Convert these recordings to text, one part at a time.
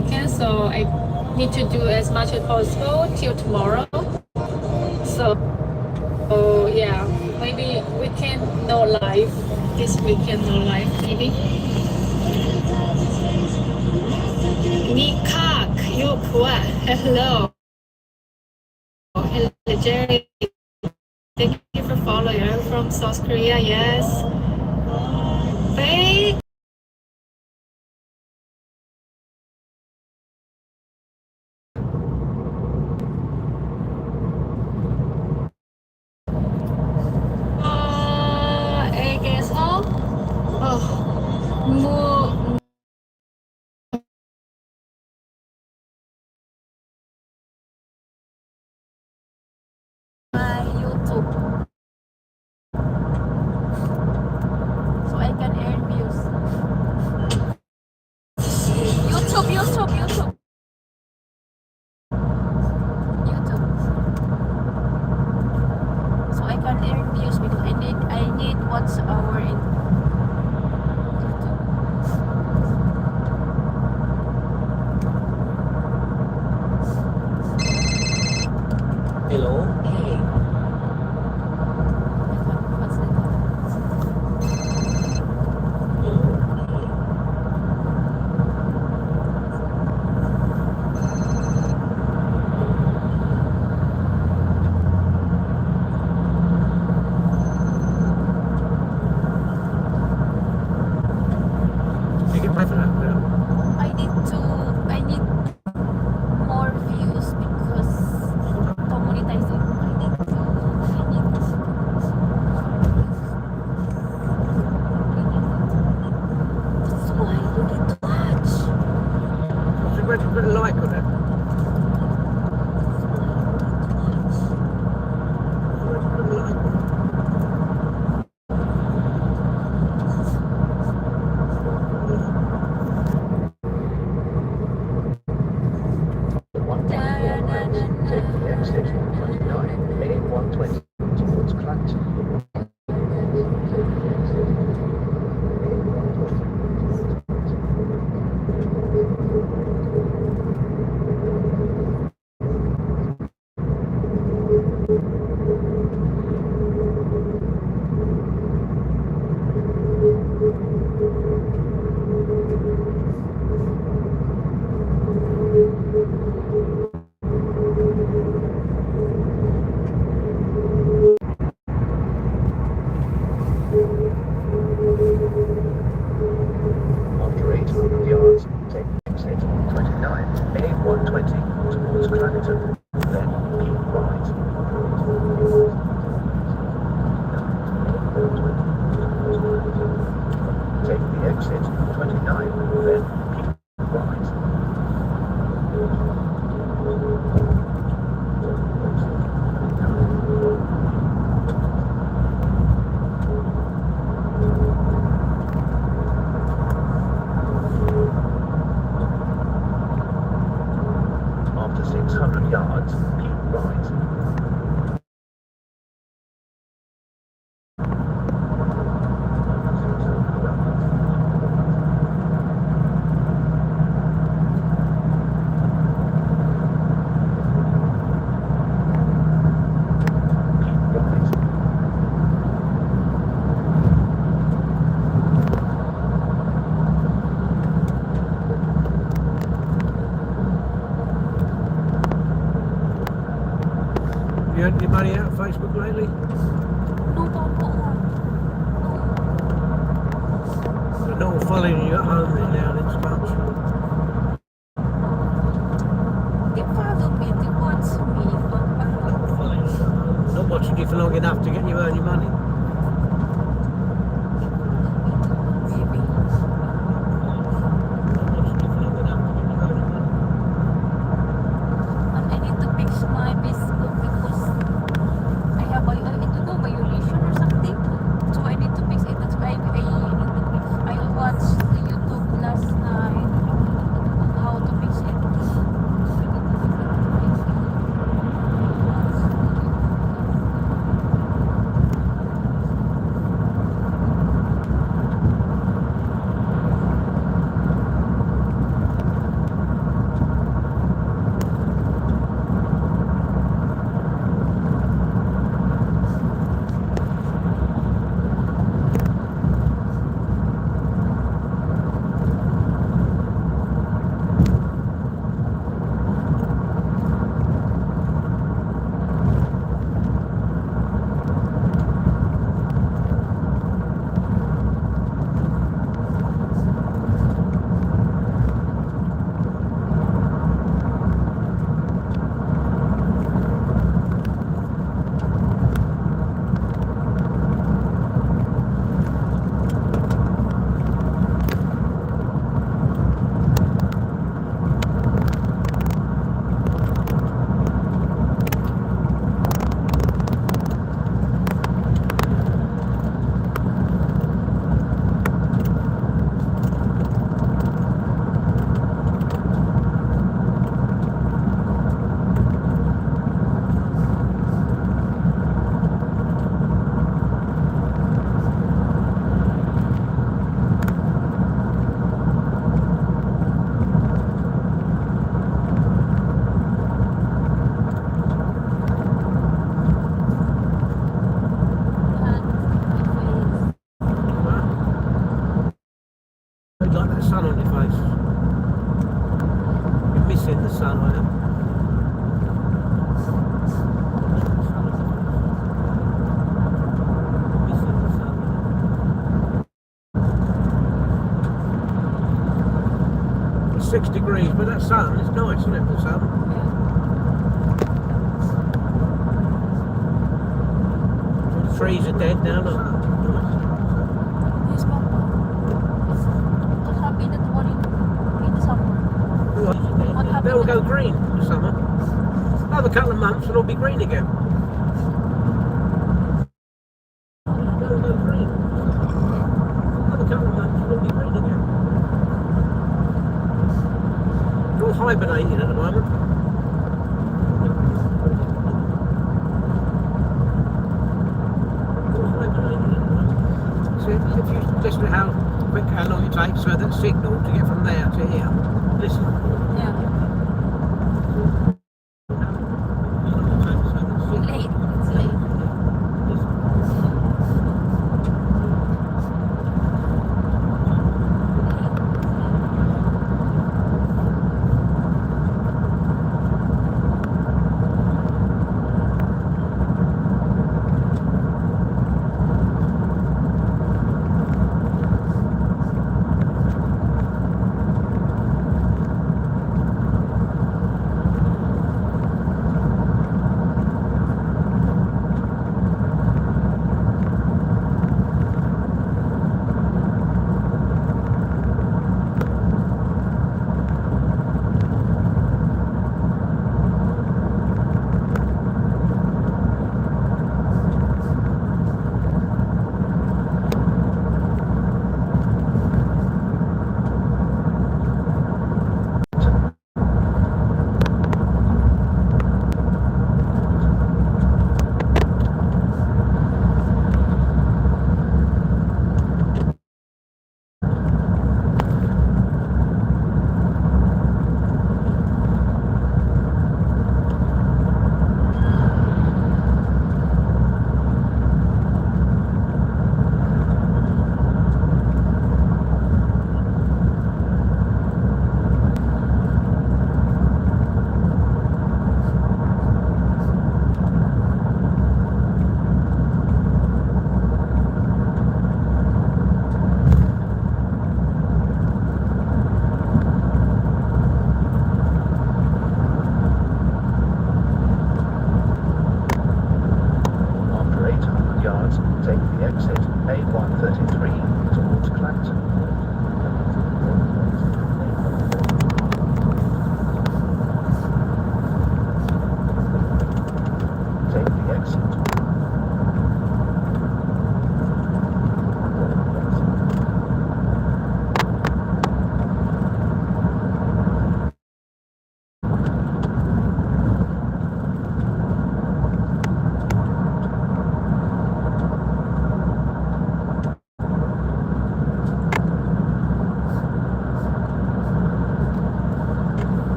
weekend, so I need to do as much as possible till tomorrow. So yeah, maybe weekend no live. This weekend no live, maybe. Nikak, Yukwa, hello. Hello, Jerry. Thank you for following. I'm from South Korea, yes. Faye. I guess all. Oh, more. My YouTube, so I can earn views. YouTube. So I can earn views because I need watch hour in YouTube. Hello. Hey. What's that? You get paid for that, yeah. I need more views because to monetize it. I need that's why you need to watch. So where'd you put a like on it? Where'd you put a like on it? Take the exit 29, heading 120 towards Clacton. After 800 yards, take exit 29, heading 120 towards Clacton. Then keep right. Take the exit 29, then keep right. After 600 yards, keep right. You had any money out of Facebook lately? No, But no one following you at home right now, it's much. they follow me, they watch me, but Not following you at home. Not watching you for long enough to get you earning money. maybe. Not watching you for long enough to get you earning money. And I need to fix my Facebook because I have I don't know violation or something. So I need to fix it. That's why I need to fix. I watched the YouTube last night. missing the sun, I am. Missing the sun. It's 6 degrees, but that sun is nice, isn't it? The sun. The trees are dead now, look. Yes, Papa. What happened at morning in the summer? What happened? They'll go green in the summer. Another couple of months and it'll be green again. They'll go green. Another couple of months and it'll be green again. They're all hibernating at the moment. So if you listen to how long it takes for that signal to get from there to here, listen. Yeah. Late. It's late.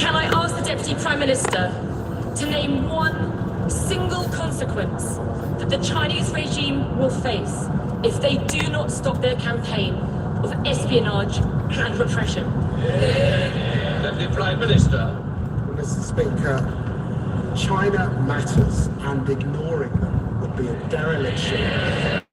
Can I ask the Deputy Prime Minister to name one single consequence that the Chinese regime will face if they do not stop their campaign of espionage and repression? Deputy Prime Minister. Mr. Speaker, China matters, and ignoring them would be a dereliction.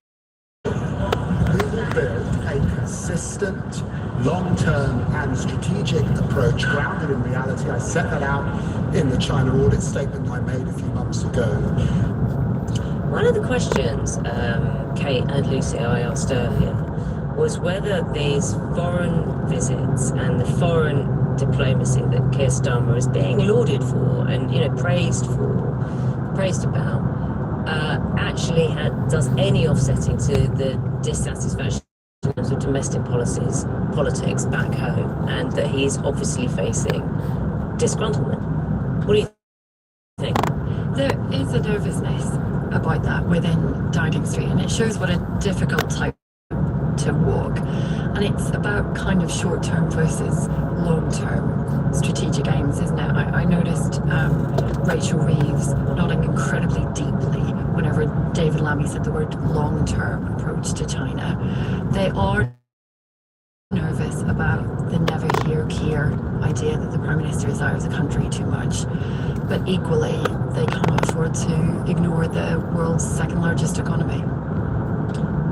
We will build a consistent, long-term and strategic approach grounded in reality. I set that out in the China audit statement I made a few months ago. One of the questions Kate and Lucy I asked earlier was whether these foreign visits and the foreign diplomacy that Keir Starmer is being lauded for and praised about actually does any offsetting to the dissatisfaction of domestic politics back home, and that he's obviously facing disgruntlement. What do you think? There is a nervousness about that within Downing Street, and it shows what a difficult type to walk. And it's about kind of short-term versus long-term strategic aims, isn't it? I noticed Rachel Reeves nodding incredibly deeply whenever David Lammy said the word long-term approach to China. They are nervous about the never hear Keir idea that the Prime Minister is out of the country too much. But equally, they cannot afford to ignore the world's second largest economy.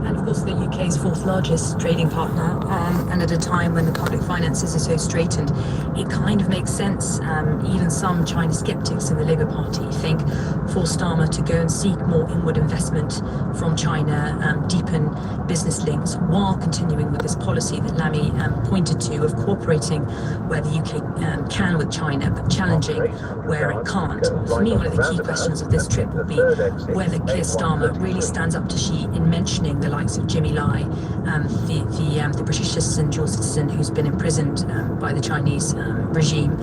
And of course the UK's fourth largest trading partner, and at a time when the public finances are so straitened, it kind of makes sense. Even some China skeptics in the Labour Party think for Starmer to go and seek more inward investment from China, deepen business links, while continuing with this policy that Lammy pointed to of cooperating where the UK can with China, but challenging where it can't. For me, one of the key questions of this trip will be whether Keir Starmer really stands up to Xi in mentioning the likes of Jimmy Lai, the British citizen, dual citizen, who's been imprisoned by the Chinese regime.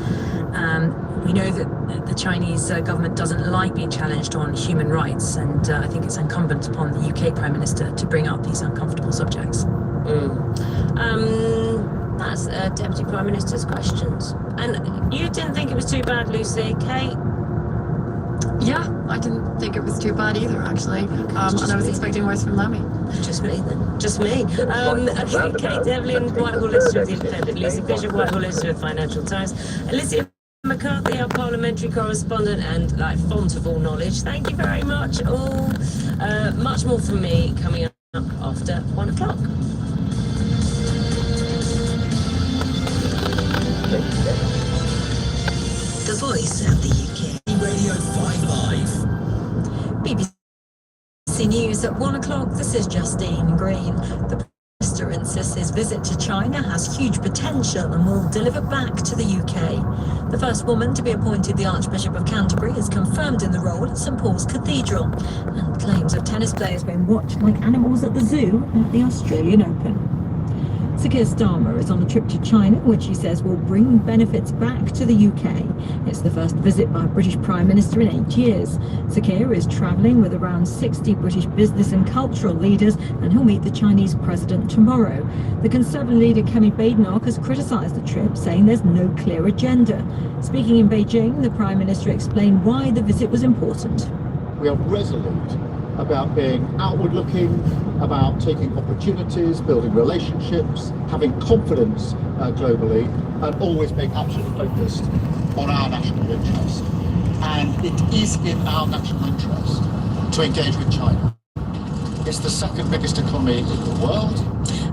We know that the Chinese government doesn't like being challenged on human rights, and I think it's incumbent upon the UK Prime Minister to bring up these uncomfortable subjects. That's Deputy Prime Minister's questions. And you didn't think it was too bad, Lucy? Kate? Yeah, I didn't think it was too bad either, actually. And I was expecting worse from Lammy. Just me then. Just me. Kate Devlin, Whitehall editor of The Independent. Lucy Fisher, Whitehall editor of Financial Times. Alicia McCarthy, our parliamentary correspondent and font of all knowledge. Thank you very much all. Much more from me coming up after 1 o'clock. The voice of the UK. Radio 5 Live. BBC News at 1 o'clock. This is Justine Green. The Minister insists his visit to China has huge potential and will deliver back to the UK. The first woman to be appointed the Archbishop of Canterbury is confirmed in the role at St Paul's Cathedral, and claims of tennis players being watched like animals at the zoo at the Australian Open. Sir Keir Starmer is on a trip to China, which he says will bring benefits back to the UK. It's the first visit by a British Prime Minister in 8 years. Sir Keir is travelling with around 60 British business and cultural leaders, and he'll meet the Chinese president tomorrow. The Conservative leader Kemi Badenoch has criticised the trip, saying there's no clear agenda. Speaking in Beijing, the Prime Minister explained why the visit was important. We are resolute about being outward-looking, about taking opportunities, building relationships, having confidence globally, and always being absolutely focused on our national interest. And it is in our national interest to engage with China. It's the second biggest economy in the world.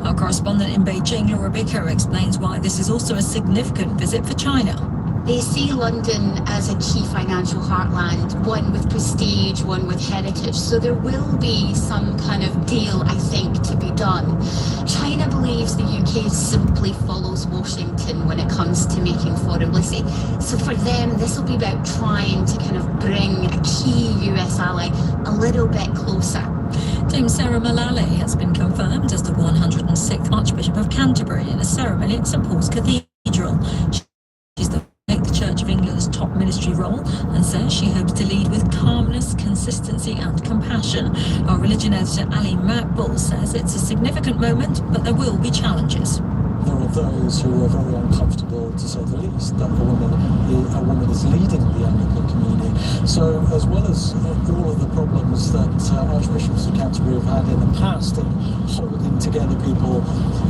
Our correspondent in Beijing, Laura Bicker, explains why this is also a significant visit for China. They see London as a key financial heartland, one with prestige, one with heritage. So there will be some kind of deal, I think, to be done. China believes the UK simply follows Washington when it comes to making foreign policy. So for them, this will be about trying to kind of bring a key US ally a little bit closer. Dame Sarah Mullally has been confirmed as the 106th Archbishop of Canterbury in a ceremony at St Paul's Cathedral. She's the Church of England's top ministry role, and says she hopes to lead with calmness, consistency and compassion. Our religion editor Ali Makbul says it's a significant moment, but there will be challenges. For of those who are very uncomfortable, to say the least, that a woman is leading the Anglican community. So as well as all of the problems that Archbishops of Canterbury have had in the past in holding together people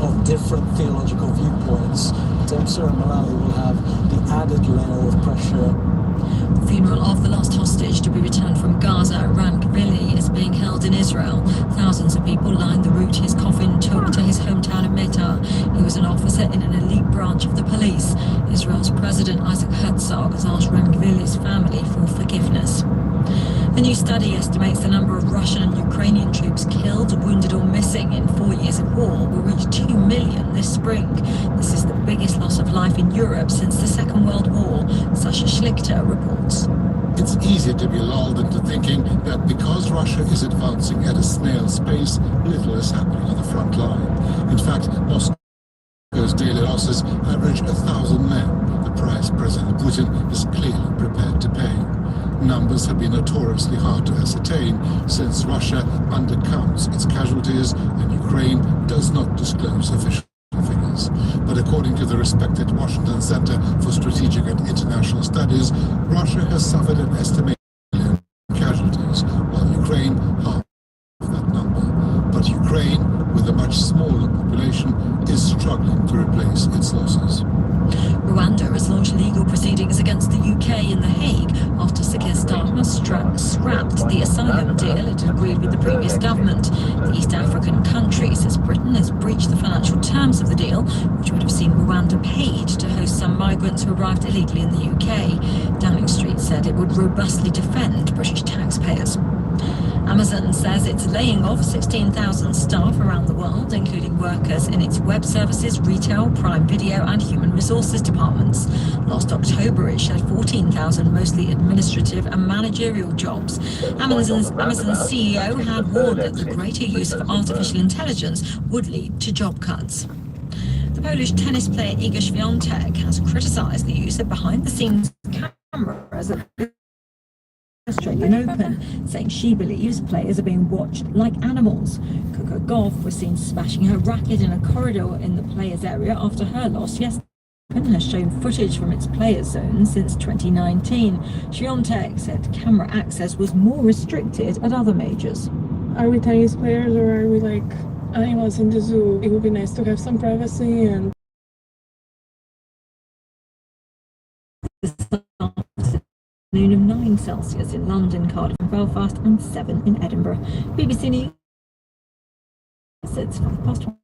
of different theological viewpoints, Dempsey and Mullally will have the added layer of pressure. The funeral of the last hostage to be returned from Gaza, Ran Kavili, is being held in Israel. Thousands of people lined the route his coffin took to his hometown of Meta. He was an officer in an elite branch of the police. Israel's President Isaac Herzog has asked Ran Kavili's family for forgiveness. A new study estimates the number of Russian and Ukrainian troops killed, wounded or missing in 4 years of war will reach 2 million this spring. This is the biggest loss of life in Europe since the Second World War, Sasha Schlichter reports. It's easy to be lulled into thinking that because Russia is advancing at a snail's pace, little is happening on the front line. In fact, Moscow's daily losses average 1,000 men, the price President Putin is clearly prepared to pay. Numbers have been notoriously hard to ascertain since Russia undercounts its casualties and Ukraine does not disclose official figures. But according to the respected Washington Center for Strategic and International Studies, Russia has suffered an estimated million casualties, while Ukraine half of that number. But Ukraine, with a much smaller population, is struggling to replace its losses. Rwanda has launched legal proceedings against the UK in The Hague after Sakir Starmer scrapped the asylum deal it had agreed with the previous government. The East African country says Britain has breached the financial terms of the deal, which would have seen Rwanda paid to host some migrants who arrived illegally in the UK. Downing Street said it would robustly defend British taxpayers. Amazon says it's laying off 16,000 staff around the world, including workers in its web services, retail, Prime Video and human resources departments. Last October, it shed 14,000 mostly administrative and managerial jobs. Amazon's CEO had warned that the greater use of artificial intelligence would lead to job cuts. The Polish tennis player Iga Świątek has criticised the use of behind-the-scenes cameras at the Australian Open, saying she believes players are being watched like animals. Coco Gauff was seen smashing her racket in a corridor in the players' area after her loss yesterday. Open has shown footage from its players' zone since 2019. Świątek said camera access was more restricted at other majors. Are we tennis players or are we like animals in the zoo? It would be nice to have some privacy and Noon of 9 Celsius in London, Cardiff and Belfast and 7 in Edinburgh. BBC News, it's 1:05.